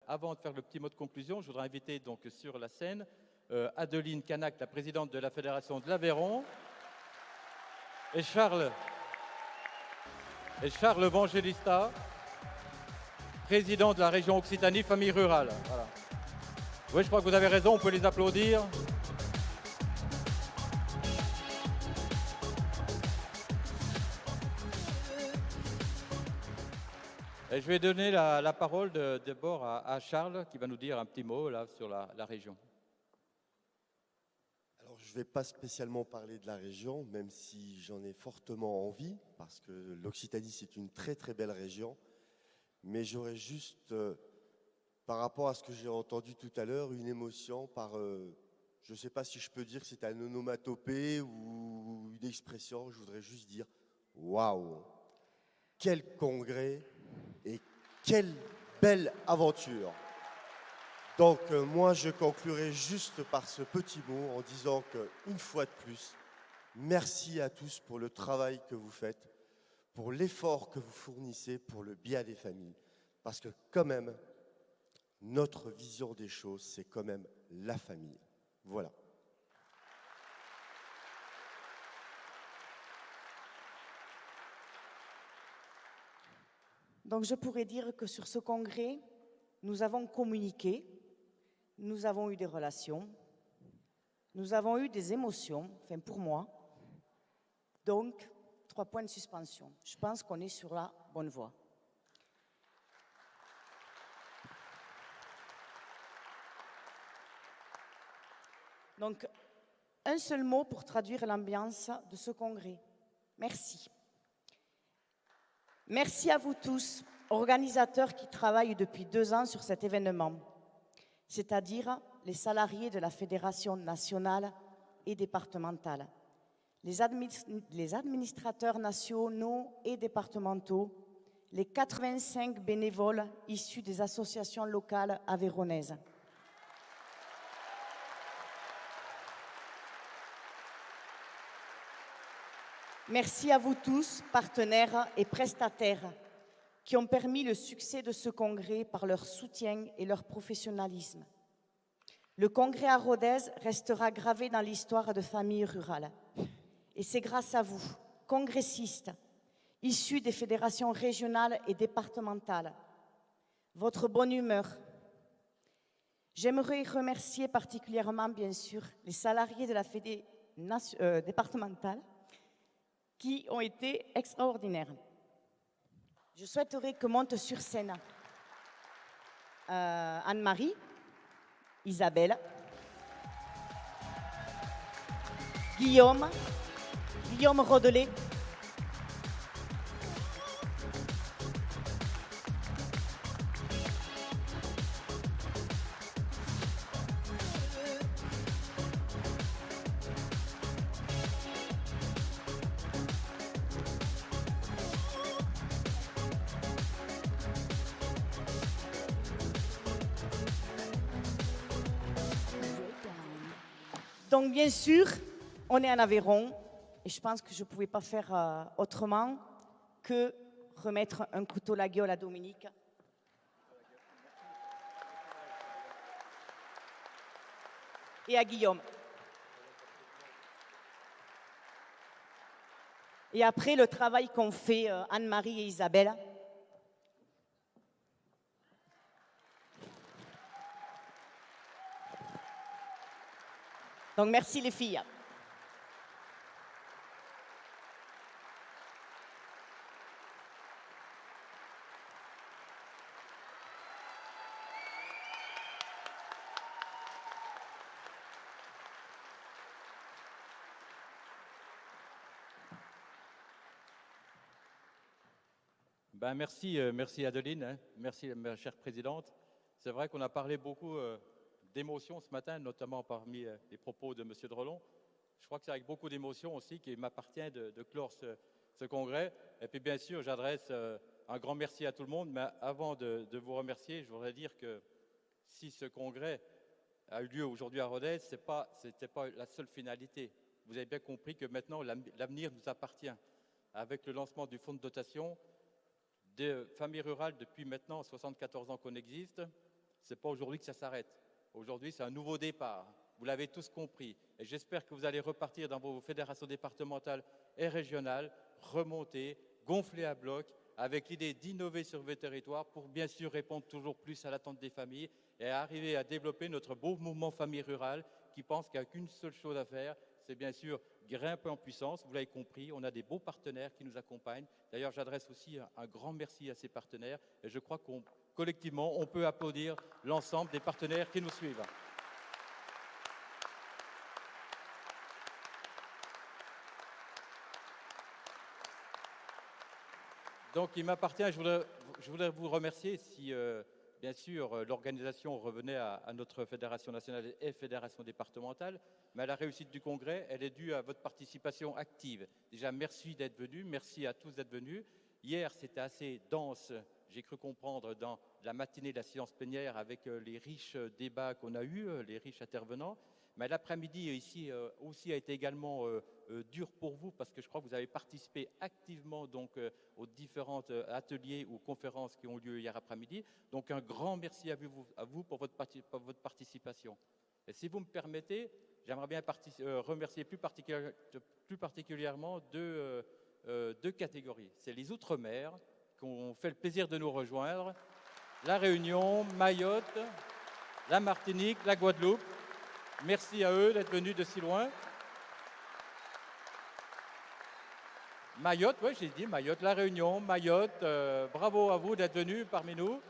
avant de faire le petit mot de conclusion, je voudrais inviter donc sur la scène Adeline Canac, la présidente de la Fédération de l'Aveyron, et Charles Evangelista, président de la région Occitanie Famille Rurale. Voilà. Oui, je crois que vous avez raison, on peut les applaudir. Et je vais donner la parole d'abord à Charles, qui va nous dire un petit mot là, sur la région. Alors, je ne vais pas spécialement parler de la région, même si j'en ai fortement envie, parce que l'Occitanie, c'est une très très belle région. Mais j'aurais juste, par rapport à ce que j'ai entendu tout à l'heure, une émotion par, je ne sais pas si je peux dire que c'est un onomatopée ou une expression, je voudrais juste dire « Waouh ! Quel congrès et quelle belle aventure !» Donc moi, je conclurai juste par ce petit mot en disant qu'une fois de plus, merci à tous pour le travail que vous faites, pour l'effort que vous fournissez pour le bien des familles. Parce que quand même, notre vision des choses, c'est quand même la famille. Voilà. Donc je pourrais dire que sur ce congrès, nous avons communiqué, nous avons eu des relations, nous avons eu des émotions, enfin pour moi. Donc, 3 points de suspension. Je pense qu'on est sur la bonne voie. Donc, un seul mot pour traduire l'ambiance de ce congrès. Merci. Merci à vous tous, organisateurs qui travaillent depuis 2 ans sur cet événement, c'est-à-dire les salariés de la Fédération nationale et départementale, les administrateurs nationaux et départementaux, les 85 bénévoles issus des associations locales aveyronnaises. Merci à vous tous, partenaires et prestataires, qui ont permis le succès de ce congrès par leur soutien et leur professionnalisme. Le congrès à Rodez restera gravé dans l'histoire de Famille Rurale. Et c'est grâce à vous, congressistes, issus des fédérations régionales et départementales, votre bonne humeur. J'aimerais remercier particulièrement, bien sûr, les salariés de la Fédé départementale, qui ont été extraordinaires. Je souhaiterais que monte sur scène Anne-Marie, Isabelle, Guillaume Rodelet, Donc, bien sûr, on est en Aveyron et je pense que je ne pouvais pas faire autrement que remettre un couteau à la gueule à Dominique. Et à Guillaume. Et après, le travail qu'ont fait Anne-Marie et Isabelle. Donc, merci les filles. Ben merci Adeline, hein. Merci ma chère présidente. C'est vrai qu'on a parlé beaucoup d'émotions ce matin, notamment parmi les propos de M. Drolon. Je crois que c'est avec beaucoup d'émotion aussi qu'il m'appartient de clore ce congrès. Et puis bien sûr, j'adresse un grand merci à tout le monde, mais avant de vous remercier, je voudrais dire que si ce congrès a eu lieu aujourd'hui à Rodez, ce n'était pas la seule finalité. Vous avez bien compris que maintenant, l'avenir nous appartient. Avec le lancement du fonds de dotation des familles rurales depuis maintenant 74 ans qu'on existe, Ce n'est pas aujourd'hui que ça s'arrête. Aujourd'hui, c'est un nouveau départ. Vous l'avez tous compris. Et j'espère que vous allez repartir dans vos fédérations départementales et régionales, remonter, gonfler à bloc, avec l'idée d'innover sur vos territoires pour bien sûr répondre toujours plus à l'attente des familles et arriver à développer notre beau mouvement famille rurale qui pense qu'il n'y a qu'une seule chose à faire, c'est bien sûr grimper en puissance. Vous l'avez compris, on a des beaux partenaires qui nous accompagnent. D'ailleurs, j'adresse aussi un grand merci à ces partenaires et je crois qu'on collectivement, on peut applaudir l'ensemble des partenaires qui nous suivent. Donc, il m'appartient, je voudrais vous remercier si, bien sûr, l'organisation revenait à notre fédération nationale et fédération départementale, mais la réussite du congrès, elle est due à votre participation active. Déjà, merci d'être venus, merci à tous d'être venus. Hier, c'était assez dense, j'ai cru comprendre, dans la matinée de la séance plénière avec les riches débats qu'on a eus, les riches intervenants. Mais l'après-midi ici aussi a été également dur pour vous parce que je crois que vous avez participé activement donc, aux différents ateliers ou conférences qui ont lieu hier après-midi. Donc un grand merci à vous pour votre participation. Et si vous me permettez, j'aimerais bien remercier plus particulièrement deux catégories. C'est les Outre-mer qui ont fait le plaisir de nous rejoindre. La Réunion, Mayotte, la Martinique, la Guadeloupe. Merci à eux d'être venus de si loin. Mayotte, oui, j'ai dit Mayotte, La Réunion, Mayotte, bravo à vous d'être venus parmi nous.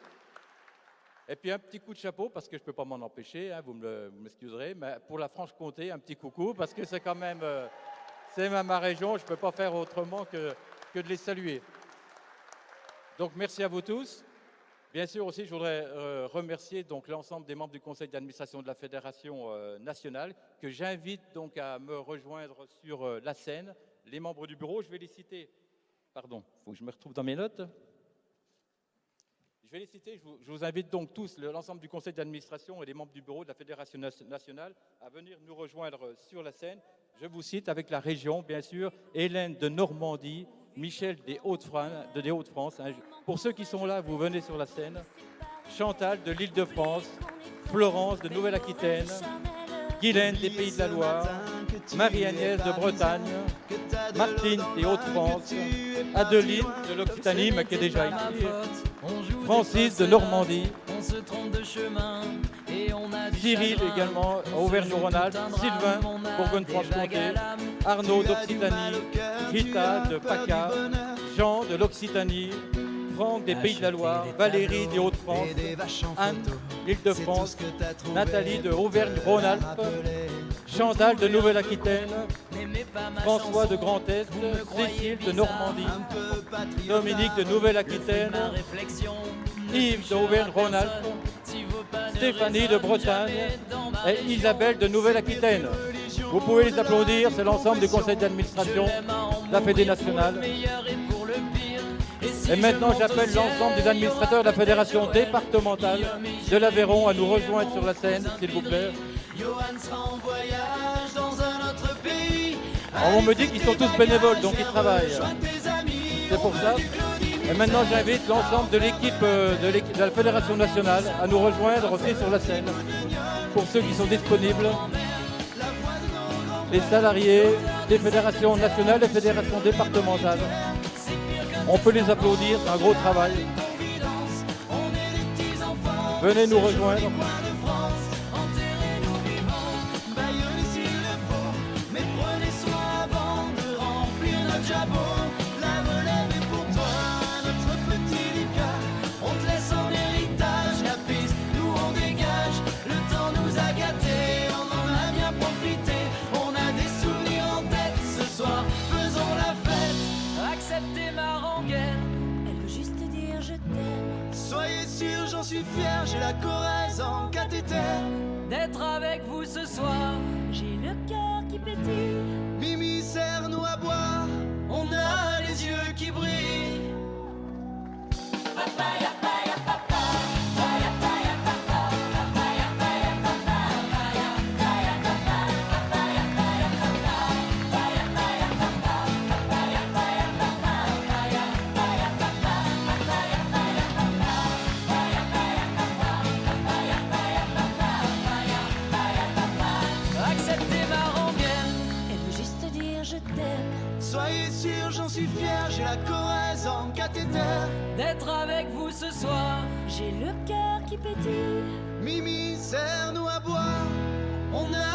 Et puis un petit coup de chapeau, parce que je ne peux pas m'en empêcher, hein, vous m'excuserez, mais pour la Franche-Comté, un petit coucou, parce que c'est quand même, c'est ma région, je ne peux pas faire autrement que de les saluer. Donc merci à vous tous. Bien sûr aussi, je voudrais remercier donc l'ensemble des membres du conseil d'administration de la Fédération nationale que j'invite donc à me rejoindre sur la scène. Les membres du bureau, je vais les citer. Pardon, il faut que je me retrouve dans mes notes. Je vais les citer. Je vous invite donc tous, l'ensemble du conseil d'administration et les membres du bureau de la Fédération nationale à venir nous rejoindre sur la scène. Je vous cite avec la région, bien sûr, Hélène de Normandie, Michel des Hauts-de-France. Hein. Pour ceux qui sont là, vous venez sur la scène. Chantal de l'Île-de-France, Florence de Nouvelle-Aquitaine, Guylaine des Pays de la Loire, Marie-Agnès de Bretagne, Martine des Hauts-de-France, Adeline de l'Occitanie, mais qui est déjà ici, Francis de Normandie, Cyril également, Auvergne-Rhône-Alpes, Sylvain, Bourgogne-Franche-Comté, Arnaud d'Occitanie, Rita de PACA, Jean de l'Occitanie, Franck des Pays de la Loire, Valérie des Hauts-de-France, Anne d'Île-de-France, Nathalie de Auvergne-Rhône-Alpes, Chantal de Nouvelle-Aquitaine, François de Grand Est, Cécile de Normandie, Dominique de Nouvelle-Aquitaine, Yves d'Auvergne-Rhône-Alpes, Stéphanie de Bretagne et Isabelle de Nouvelle-Aquitaine. Vous pouvez les applaudir, c'est l'ensemble du conseil d'administration de la Fédé nationale. Et maintenant, j'appelle l'ensemble des administrateurs de la Fédération départementale de l'Aveyron à nous rejoindre sur la scène, s'il vous plaît. On me dit qu'ils sont tous bénévoles, donc ils travaillent. C'est pour ça. Et maintenant, j'invite l'ensemble de l'équipe de la Fédération nationale à nous rejoindre aussi sur la scène. Pour ceux qui sont disponibles, les salariés des fédérations nationales et fédérations départementales. On peut les applaudir, c'est un gros travail. Venez nous rejoindre. J'en suis fier, j'ai la Corrèze en cathéter. D'être avec vous ce soir, j'ai le cœur qui pétille. Mimi sert-nous à boire, on a les yeux qui brillent. Papaya, papaya, papaya, papaya, papaya, papaya, papaya, papaya, papaya, papaya, papaya, papaya, papaya, papaya, papaya, papaya, papaya, papaya. Soyez sûrs, j'en suis fier, j'ai la Corrèze en cathéter. D'être avec vous ce soir, J'ai le cœur qui pétille. Mimi, serre-nous à boire. On a